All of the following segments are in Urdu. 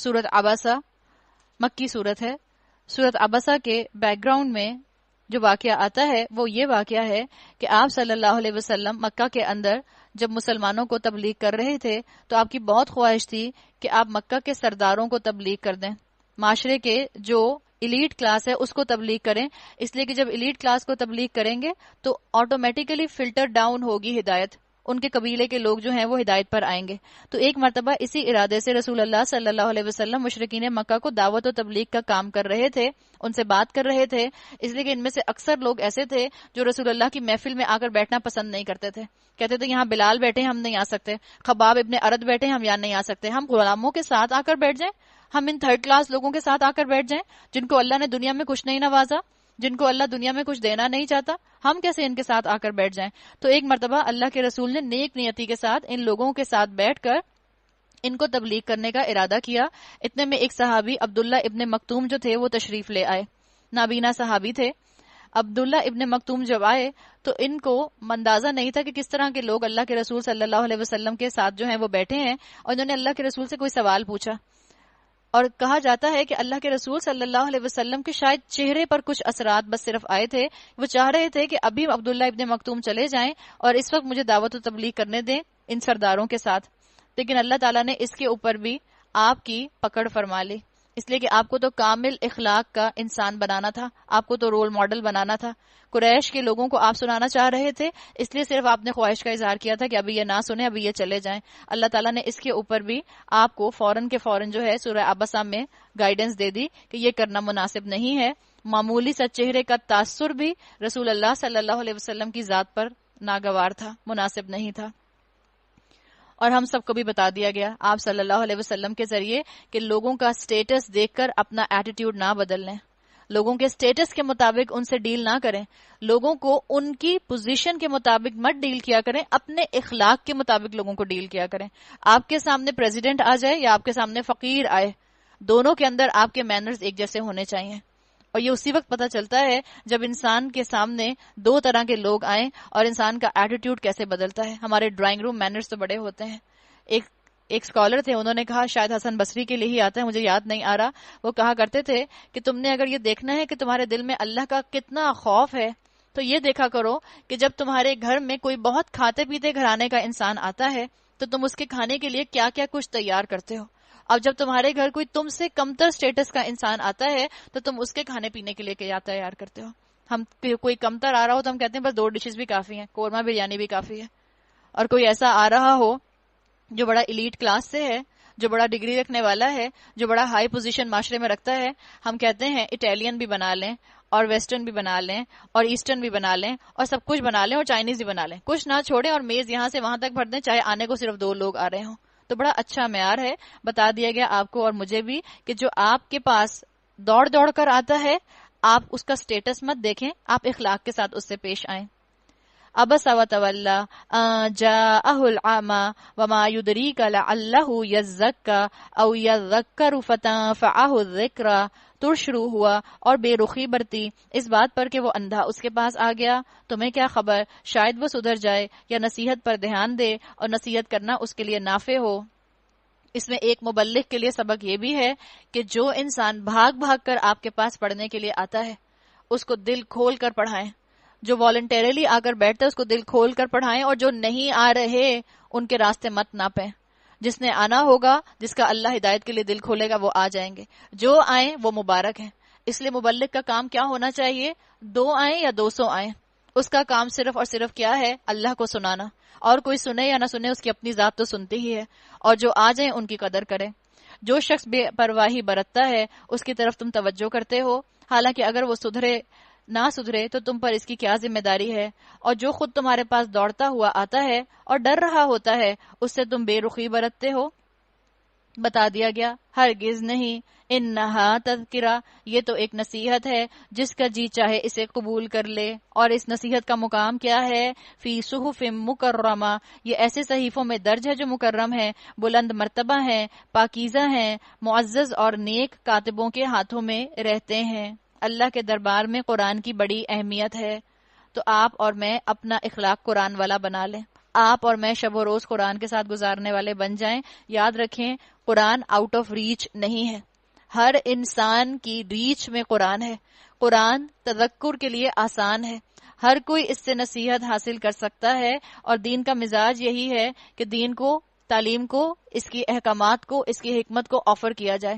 سورت عبسہ مکی صورت ہے. سورت عبسہ کے بیک گراؤنڈ میں جو واقعہ آتا ہے وہ یہ واقعہ ہے کہ آپ صلی اللہ علیہ وسلم مکہ کے اندر جب مسلمانوں کو تبلیغ کر رہے تھے تو آپ کی بہت خواہش تھی کہ آپ مکہ کے سرداروں کو تبلیغ کر دیں، معاشرے کے جو ایلیٹ کلاس ہے اس کو تبلیغ کریں، اس لیے کہ جب ایلیٹ کلاس کو تبلیغ کریں گے تو آٹومیٹیکلی فلٹر ڈاؤن ہوگی ہدایت، ان کے قبیلے کے لوگ جو ہیں وہ ہدایت پر آئیں گے. تو ایک مرتبہ اسی ارادے سے رسول اللہ صلی اللہ علیہ وسلم مشرکین مکہ کو دعوت و تبلیغ کا کام کر رہے تھے، ان سے بات کر رہے تھے، اس لیے کہ ان میں سے اکثر لوگ ایسے تھے جو رسول اللہ کی محفل میں آ کر بیٹھنا پسند نہیں کرتے تھے. کہتے تھے یہاں بلال بیٹھے ہم نہیں آ سکتے، خباب ابن ارد بیٹھے ہم یہاں نہیں آ سکتے، ہم غلاموں کے ساتھ آ کر بیٹھ جائیں، ہم ان تھرڈ کلاس لوگوں کے ساتھ آ کر بیٹھ جائیں جن کو اللہ نے دنیا میں کچھ نہیں نوازا، جن کو اللہ دنیا میں کچھ دینا نہیں چاہتا، ہم کیسے ان کے ساتھ آ کر بیٹھ جائیں. تو ایک مرتبہ اللہ کے رسول نے نیک نیتی کے ساتھ ان لوگوں کے ساتھ بیٹھ کر ان کو تبلیغ کرنے کا ارادہ کیا. اتنے میں ایک صحابی عبداللہ ابن مکتوم جو تھے وہ تشریف لے آئے، نابینا صحابی تھے. عبداللہ ابن مکتوم جب آئے تو ان کو اندازہ نہیں تھا کہ کس طرح کے لوگ اللہ کے رسول صلی اللہ علیہ وسلم کے ساتھ جو ہیں وہ بیٹھے ہیں، اور انہوں نے اللہ کے رسول سے کوئی سوال پوچھا. اور کہا جاتا ہے کہ اللہ کے رسول صلی اللہ علیہ وسلم کے شاید چہرے پر کچھ اثرات بس صرف آئے تھے، وہ چاہ رہے تھے کہ ابھی عبداللہ ابن مکتوم چلے جائیں اور اس وقت مجھے دعوت و تبلیغ کرنے دیں ان سرداروں کے ساتھ. لیکن اللہ تعالیٰ نے اس کے اوپر بھی آپ کی پکڑ فرما لی، اس لیے کہ آپ کو تو کامل اخلاق کا انسان بنانا تھا، آپ کو تو رول ماڈل بنانا تھا. قریش کے لوگوں کو آپ سنانا چاہ رہے تھے، اس لیے صرف آپ نے خواہش کا اظہار کیا تھا کہ ابھی یہ نہ سنیں، ابھی یہ چلے جائیں. اللہ تعالیٰ نے اس کے اوپر بھی آپ کو فوراً کے فوراً جو ہے سورہ عبسہ میں گائیڈنس دے دی کہ یہ کرنا مناسب نہیں ہے. معمولی سا چہرے کا تاثر بھی رسول اللہ صلی اللہ علیہ وسلم کی ذات پر ناگوار تھا، مناسب نہیں تھا. اور ہم سب کو بھی بتا دیا گیا آپ صلی اللہ علیہ وسلم کے ذریعے کہ لوگوں کا سٹیٹس دیکھ کر اپنا ایٹیٹیوڈ نہ بدل لیں، لوگوں کے سٹیٹس کے مطابق ان سے ڈیل نہ کریں، لوگوں کو ان کی پوزیشن کے مطابق مت ڈیل کیا کریں، اپنے اخلاق کے مطابق لوگوں کو ڈیل کیا کریں. آپ کے سامنے پریزیڈنٹ آ جائے یا آپ کے سامنے فقیر آئے، دونوں کے اندر آپ کے مینرز ایک جیسے ہونے چاہیے. اور یہ اسی وقت پتہ چلتا ہے جب انسان کے سامنے دو طرح کے لوگ آئیں اور انسان کا ایٹیٹیوڈ کیسے بدلتا ہے. ہمارے ڈرائنگ روم مینرز تو بڑے ہوتے ہیں. ایک اسکالر تھے، انہوں نے کہا شاید حسن بصری کے لیے ہی آتا ہے، مجھے یاد نہیں آ رہا، وہ کہا کرتے تھے کہ تم نے اگر یہ دیکھنا ہے کہ تمہارے دل میں اللہ کا کتنا خوف ہے تو یہ دیکھا کرو کہ جب تمہارے گھر میں کوئی بہت کھاتے پیتے گھرانے کا انسان آتا ہے تو تم اس کے کھانے کے لیے کیا کیا کچھ تیار کرتے ہو. اب جب تمہارے گھر کوئی تم سے کمتر سٹیٹس کا انسان آتا ہے تو تم اس کے کھانے پینے کے لیے کیا تیار کرتے ہو. ہم کوئی کمتر آ رہا ہو تو ہم کہتے ہیں بس 2 ڈشز بھی کافی ہیں، قورمہ بریانی بھی کافی ہے. اور کوئی ایسا آ رہا ہو جو بڑا ایلیٹ کلاس سے ہے، جو بڑا ڈگری رکھنے والا ہے، جو بڑا ہائی پوزیشن معاشرے میں رکھتا ہے، ہم کہتے ہیں اٹیلین بھی بنا لیں اور ویسٹرن بھی بنا لیں اور ایسٹرن بھی بنا لیں اور سب کچھ بنا لیں اور چائنیز بھی بنا لیں، کچھ نہ چھوڑیں اور میز یہاں سے وہاں تک بھر دیں، چاہے آنے کو صرف 2 لوگ آ رہے ہوں. تو بڑا اچھا معیار ہے، بتا دیا گیا آپ کو اور مجھے بھی کہ جو آپ کے پاس دوڑ دوڑ کر آتا ہے آپ اس کا سٹیٹس مت دیکھیں، آپ اخلاق کے ساتھ اس سے پیش آئیں. ابس وتولی جاءہ العمی وما یدریک لعلہ یزکی او یذکر فتنفعہ الذکری. ترشرو ہوا اور بے رخی برتی اس بات پر کہ وہ اندھا اس کے پاس آ گیا، تمہیں کیا خبر شاید وہ سدھر جائے یا نصیحت پر دھیان دے اور نصیحت کرنا اس کے لیے نافع ہو. اس میں ایک مبلغ کے لیے سبق یہ بھی ہے کہ جو انسان بھاگ بھاگ کر آپ کے پاس پڑھنے کے لیے آتا ہے اس کو دل کھول کر پڑھائیں، جو والنٹیرلی آ کر بیٹھتے اس کو دل کھول کر پڑھائیں، اور جو نہیں آ رہے ان کے راستے مت ناپیں. جس نے آنا ہوگا، جس کا اللہ ہدایت کے لیے دل کھولے گا وہ آ جائیں گے، جو آئیں وہ مبارک ہیں. اس لیے مبلغ کا کام کیا ہونا چاہیے؟ 2 آئیں یا 200 آئیں، اس کا کام صرف اور صرف کیا ہے؟ اللہ کو سنانا. اور کوئی سنے یا نہ سنے اس کی اپنی ذات تو سنتی ہی ہے، اور جو آ جائیں ان کی قدر کرے. جو شخص بے پرواہی برتتا ہے اس کی طرف تم توجہ کرتے ہو، حالانکہ اگر وہ نہ سدھرے تو تم پر اس کی کیا ذمہ داری ہے. اور جو خود تمہارے پاس دوڑتا ہوا آتا ہے اور ڈر رہا ہوتا ہے اس سے تم بے رخی برتتے ہو. بتا دیا گیا ہرگز نہیں، انہا تذکرہ، یہ تو ایک نصیحت ہے، جس کا جی چاہے اسے قبول کر لے. اور اس نصیحت کا مقام کیا ہے؟ فی صحف مکرمہ، یہ ایسے صحیفوں میں درج ہے جو مکرم ہیں، بلند مرتبہ ہیں، پاکیزہ ہیں، معزز اور نیک کاتبوں کے ہاتھوں میں رہتے ہیں. اللہ کے دربار میں قرآن کی بڑی اہمیت ہے، تو آپ اور میں اپنا اخلاق قرآن والا بنا لیں. آپ اور میں شب و روز قرآن کے ساتھ گزارنے والے بن جائیں. یاد رکھیں قرآن آؤٹ آف ریچ نہیں ہے. ہر انسان کی ریچ میں قرآن ہے. قرآن تذکر کے لیے آسان ہے. ہر کوئی اس سے نصیحت حاصل کر سکتا ہے. اور دین کا مزاج یہی ہے کہ دین کو، تعلیم کو، اس کی احکامات کو، اس کی حکمت کو آفر کیا جائے.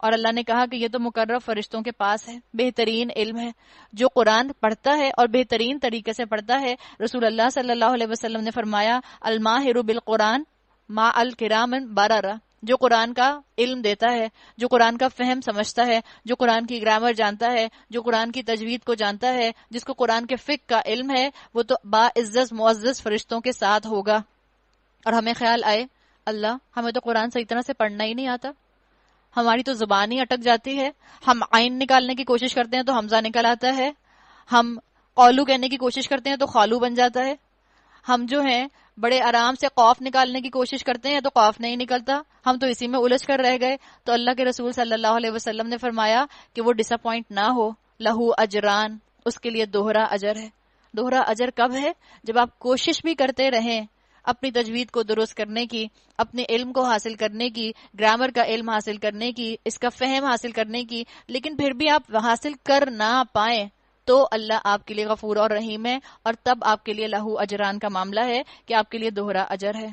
اور اللہ نے کہا کہ یہ تو مقرب فرشتوں کے پاس ہے، بہترین علم ہے. جو قرآن پڑھتا ہے اور بہترین طریقے سے پڑھتا ہے، رسول اللہ صلی اللہ علیہ وسلم نے فرمایا الماہر بالقرآن ما الکرام بررا. جو قرآن کا علم دیتا ہے، جو قرآن کا فہم سمجھتا ہے، جو قرآن کی گرامر جانتا ہے، جو قرآن کی تجوید کو جانتا ہے، جس کو قرآن کے فقہ کا علم ہے، وہ تو باعزت معزز فرشتوں کے ساتھ ہوگا. اور ہمیں خیال آئے اللہ ہمیں تو قرآن صحیح طرح سے پڑھنا ہی نہیں آتا، ہماری تو زبان ہی اٹک جاتی ہے. ہم عین نکالنے کی کوشش کرتے ہیں تو حمزہ نکل آتا ہے، ہم قولو کہنے کی کوشش کرتے ہیں تو خالو بن جاتا ہے، ہم جو ہیں بڑے آرام سے قوف نکالنے کی کوشش کرتے ہیں تو قوف نہیں نکلتا. ہم تو اسی میں الجھ کر رہ گئے. تو اللہ کے رسول صلی اللہ علیہ وسلم نے فرمایا کہ وہ ڈس اپوائنٹ نہ ہو، لہو اجران، اس کے لیے دوہرا اجر ہے. دوہرا اجر کب ہے؟ جب آپ کوشش بھی کرتے رہیں اپنی تجوید کو درست کرنے کی، اپنے علم کو حاصل کرنے کی، گرامر کا علم حاصل کرنے کی، اس کا فہم حاصل کرنے کی، لیکن پھر بھی آپ حاصل کر نہ پائیں تو اللہ آپ کے لیے غفور اور رحیم ہے. اور تب آپ کے لیے لہو اجران کا معاملہ ہے کہ آپ کے لیے دوہرا اجر ہے.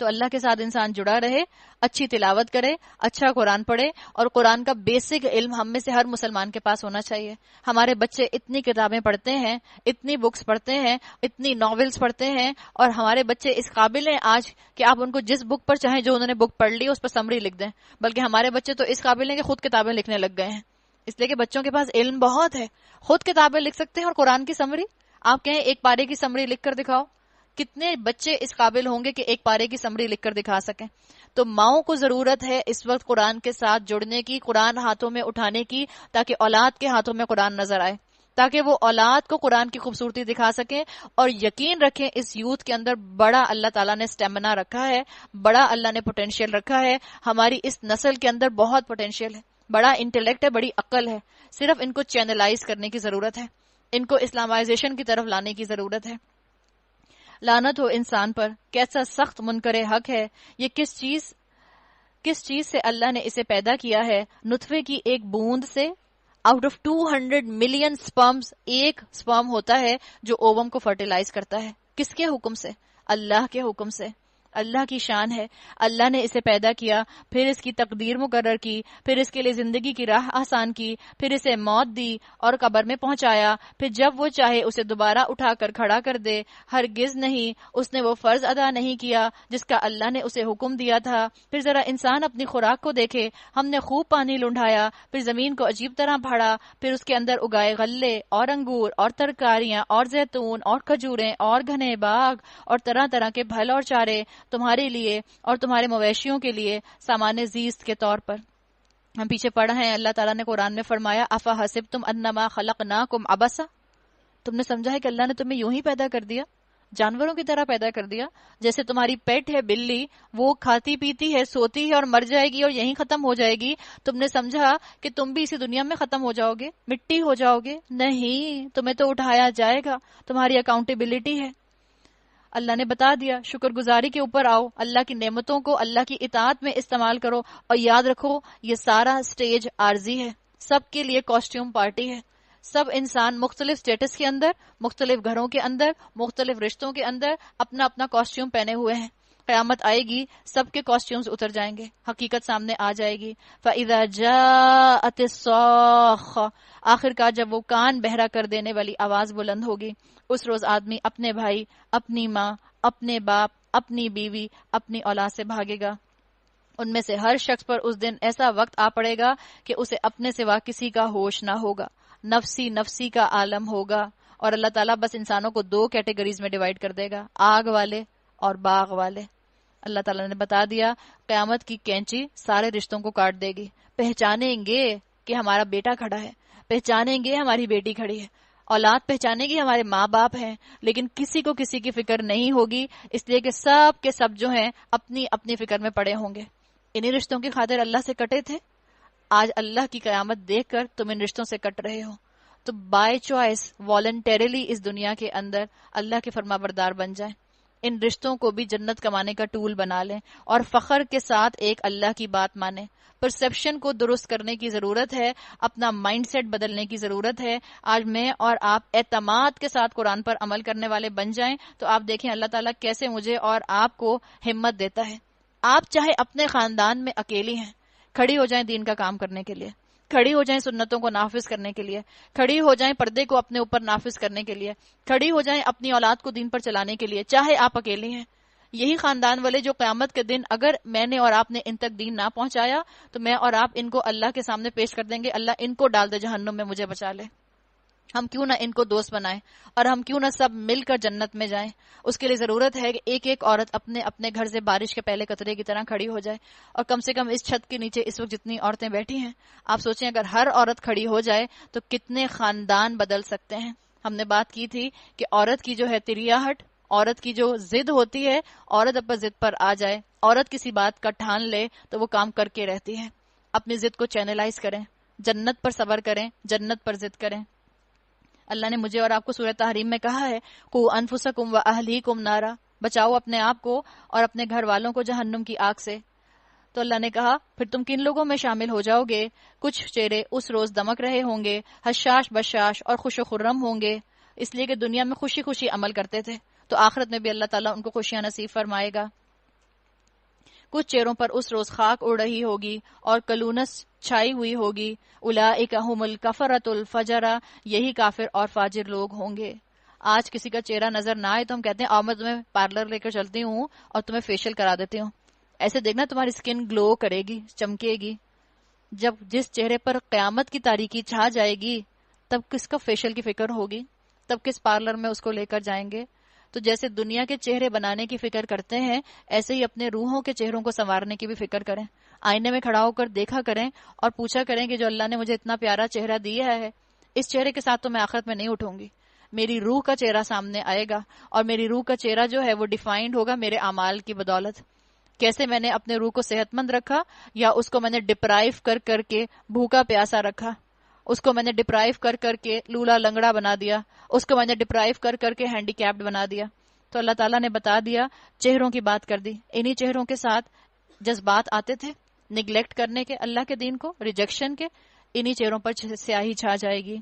تو اللہ کے ساتھ انسان جڑا رہے، اچھی تلاوت کرے، اچھا قرآن پڑھے. اور قرآن کا بیسک علم ہم میں سے ہر مسلمان کے پاس ہونا چاہیے. ہمارے بچے اتنی کتابیں پڑھتے ہیں، اتنی بکس پڑھتے ہیں، اتنی ناولز پڑھتے ہیں، اور ہمارے بچے اس قابل ہیں آج کہ آپ ان کو جس بک پر چاہیں جو انہوں نے بک پڑھ لی اس پر سمری لکھ دیں. بلکہ ہمارے بچے تو اس قابل ہیں کہ خود کتابیں لکھنے لگ گئے ہیں، اس لیے کہ بچوں کے پاس علم بہت ہے، خود کتابیں لکھ سکتے ہیں. اور قرآن کی سمری آپ کہیں ایک پارے کی سمری لکھ کر دکھاؤ، کتنے بچے اس قابل ہوں گے کہ ایک پارے کی سمری لکھ کر دکھا سکیں. تو ماؤں کو ضرورت ہے اس وقت قرآن کے ساتھ جڑنے کی، قرآن ہاتھوں میں اٹھانے کی، تاکہ اولاد کے ہاتھوں میں قرآن نظر آئے، تاکہ وہ اولاد کو قرآن کی خوبصورتی دکھا سکیں. اور یقین رکھیں اس یوتھ کے اندر بڑا اللہ تعالیٰ نے سٹیمنا رکھا ہے، بڑا اللہ نے پوٹینشیل رکھا ہے. ہماری اس نسل کے اندر بہت پوٹینشیل ہے، بڑا انٹیلیکٹ ہے، بڑی عقل ہے. صرف ان کو چینلائز کرنے کی ضرورت ہے، ان کو اسلامائزیشن کی طرف لانے کی ضرورت ہے. لعنت ہو انسان پر، کیسا سخت منکر حق ہے یہ. کس چیز سے اللہ نے اسے پیدا کیا ہے؟ نطفے کی ایک بوند سے. آؤٹ آف 200 ملین سپرمز ایک سپرم ہوتا ہے جو اووم کو فرٹیلائز کرتا ہے. کس کے حکم سے؟ اللہ کے حکم سے. اللہ کی شان ہے. اللہ نے اسے پیدا کیا، پھر اس کی تقدیر مقرر کی، پھر اس کے لیے زندگی کی راہ آسان کی، پھر اسے موت دی اور قبر میں پہنچایا، پھر جب وہ چاہے اسے دوبارہ اٹھا کر کھڑا کر دے. ہرگز نہیں اس نے وہ فرض ادا نہیں کیا جس کا اللہ نے اسے حکم دیا تھا. پھر ذرا انسان اپنی خوراک کو دیکھے، ہم نے خوب پانی لنڈھایا، پھر زمین کو عجیب طرح پھاڑا، پھر اس کے اندر اگائے غلے اور انگور اور ترکاریاں اور زیتون اور کھجوریں اور گھنے باغ اور طرح طرح کے پھل اور چارے تمہارے لیے اور تمہارے مویشیوں کے لیے سامان زیست کے طور پر. ہم پیچھے پڑھ ہیں اللہ تعالیٰ نے قرآن میں فرمایا افا حسبتم انما خلقناکم عبثا. تم نے سمجھا ہے کہ اللہ نے تمہیں یوں ہی پیدا کر دیا، جانوروں کی طرح پیدا کر دیا؟ جیسے تمہاری پیٹ ہے بلی، وہ کھاتی پیتی ہے، سوتی ہے اور مر جائے گی اور یہیں ختم ہو جائے گی. تم نے سمجھا کہ تم بھی اسی دنیا میں ختم ہو جاؤ گے، مٹی ہو جاؤ گے؟ نہیں، تمہیں تو اٹھایا جائے گا. تمہاری اکاؤنٹیبلٹی ہے. اللہ نے بتا دیا، شکر گزاری کے اوپر آؤ، اللہ کی نعمتوں کو اللہ کی اطاعت میں استعمال کرو. اور یاد رکھو یہ سارا سٹیج عارضی ہے، سب کے لیے کاسٹیوم پارٹی ہے. سب انسان مختلف سٹیٹس کے اندر، مختلف گھروں کے اندر، مختلف رشتوں کے اندر اپنا اپنا کاسٹیوم پہنے ہوئے ہیں. قیامت آئے گی، سب کے کاسٹیومز اتر جائیں گے، حقیقت سامنے آ جائے گی. فَإِذَا جَاءَتِ الصَّاخَّةُ، آخر کار جب وہ کان بہرا کر دینے والی آواز بلند ہوگی. اس روز آدمی اپنے بھائی، اپنی ماں، اپنے باپ، اپنی بیوی، اپنی اولاد سے بھاگے گا. ان میں سے ہر شخص پر اس دن ایسا وقت آ پڑے گا کہ اسے اپنے سوا کسی کا ہوش نہ ہوگا. نفسی نفسی کا عالم ہوگا. اور اللہ تعالیٰ بس انسانوں کو 2 کیٹیگریز میں ڈیوائیڈ کر دے گا، آگ والے اور باغ والے. اللہ تعالیٰ نے بتا دیا قیامت کی کینچی سارے رشتوں کو کاٹ دے گی. پہچانیں گے کہ ہمارا بیٹا کھڑا ہے، پہچانیں گے ہماری بیٹی کھڑی ہے، اولاد پہچانے گی ہمارے ماں باپ ہیں، لیکن کسی کو کسی کی فکر نہیں ہوگی، اس لیے کہ سب کے سب جو ہیں اپنی اپنی فکر میں پڑے ہوں گے. انہی رشتوں کی خاطر اللہ سے کٹے تھے، آج اللہ کی قیامت دیکھ کر تم ان رشتوں سے کٹ رہے ہو. تو بائی چوائس والنٹیرلی اس دنیا کے اندر اللہ کے فرما بردار بن جائیں. ان رشتوں کو بھی جنت کمانے کا ٹول بنا لیں اور فخر کے ساتھ ایک اللہ کی بات مانیں. پرسپشن کو درست کرنے کی ضرورت ہے، اپنا مائنڈ سیٹ بدلنے کی ضرورت ہے. آج میں اور آپ اعتماد کے ساتھ قرآن پر عمل کرنے والے بن جائیں تو آپ دیکھیں اللہ تعالیٰ کیسے مجھے اور آپ کو ہمت دیتا ہے. آپ چاہے اپنے خاندان میں اکیلی ہیں، کھڑی ہو جائیں دین کا کام کرنے کے لیے، کھڑی ہو جائیں سنتوں کو نافذ کرنے کے لیے، کھڑی ہو جائیں پردے کو اپنے اوپر نافذ کرنے کے لیے، کھڑی ہو جائیں اپنی اولاد کو دین پر چلانے کے لیے، چاہے آپ اکیلی ہیں. یہی خاندان والے جو قیامت کے دن اگر میں نے اور آپ نے ان تک دین نہ پہنچایا تو میں اور آپ ان کو اللہ کے سامنے پیش کر دیں گے، اللہ ان کو ڈال دے جہنم میں، مجھے بچا لے. ہم کیوں نہ ان کو دوست بنائیں اور ہم کیوں نہ سب مل کر جنت میں جائیں. اس کے لیے ضرورت ہے کہ ایک ایک عورت اپنے اپنے گھر سے بارش کے پہلے قطرے کی طرح کھڑی ہو جائے. اور کم سے کم اس چھت کے نیچے اس وقت جتنی عورتیں بیٹھی ہیں، آپ سوچیں اگر ہر عورت کھڑی ہو جائے تو کتنے خاندان بدل سکتے ہیں. ہم نے بات کی تھی کہ عورت کی جو ہے تریاہٹ، عورت کی جو ضد ہوتی ہے، عورت اپنے ضد پر آ جائے، عورت کسی بات کا ٹھان لے تو وہ کام کر کے رہتی ہے. اپنی ضد کو چینلائز کریں، جنت پر صبر کریں، جنت پر ضد کریں. اللہ نے مجھے اور آپ کو سورہ تحریم میں کہا ہے قُوا أَنفُسَكُمْ وَأَهْلِيكُمْ نَارًا، بچاؤ اپنے آپ کو اور اپنے گھر والوں کو جہنم کی آگ سے. تو اللہ نے کہا پھر تم کن لوگوں میں شامل ہو جاؤ گے؟ کچھ چہرے اس روز دمک رہے ہوں گے، حشاش بشاش اور خوش و خرم ہوں گے، اس لیے کہ دنیا میں خوشی خوشی عمل کرتے تھے، تو آخرت میں بھی اللہ تعالیٰ ان کو خوشیاں نصیب فرمائے گا. کچھ چہروں پر اس روز خاک اڑ رہی ہوگی اور کلونس چھائی ہوئی ہوگی. اولئک هم الکفرۃ الفجرہ، یہی کافر اور فاجر لوگ ہوں گے. آج کسی کا چہرہ نظر نہ آئے تو ہم کہتے ہیں آؤ میں تمہیں پارلر لے کر چلتی ہوں اور تمہیں فیشیل کرا دیتی ہوں. ایسے دیکھنا تمہاری اسکن گلو کرے گی، چمکے گی. جب جس چہرے پر قیامت کی تاریکی چھا جائے گی تب کس کا فیشیل کی فکر ہوگی، تب کس پارلر میں اس کو لے کر جائیں گے. تو جیسے دنیا کے چہرے بنانے کی فکر کرتے ہیں، ایسے ہی اپنے روحوں کے چہروں کو سنوارنے کی بھی فکر کریں. آئینے میں کھڑا ہو کر دیکھا کریں اور پوچھا کریں کہ جو اللہ نے مجھے اتنا پیارا چہرہ دیا ہے، اس چہرے کے ساتھ تو میں آخرت میں نہیں اٹھوں گی. میری روح کا چہرہ سامنے آئے گا اور میری روح کا چہرہ جو ہے وہ ڈیفائنڈ ہوگا میرے اعمال کی بدولت. کیسے میں نے اپنے روح کو صحت مند رکھا، یا اس کو میں نے ڈپرائیو کر کر کے بھوکا پیاسا رکھا، اس کو میں نے ڈپرائیو کر کر کے لولا لنگڑا بنا دیا، اس کو میں نے ڈپرائیو کر کر کے ہینڈی کیپڈ بنا دیا. تو اللہ تعالیٰ نے بتا دیا، چہروں کی بات کر دی. انہی چہروں کے ساتھ جذبات آتے تھے نگلیکٹ کرنے کے، اللہ کے دین کو ریجیکشن کے، انہی چہروں پر سیاہی چھا جائے گی.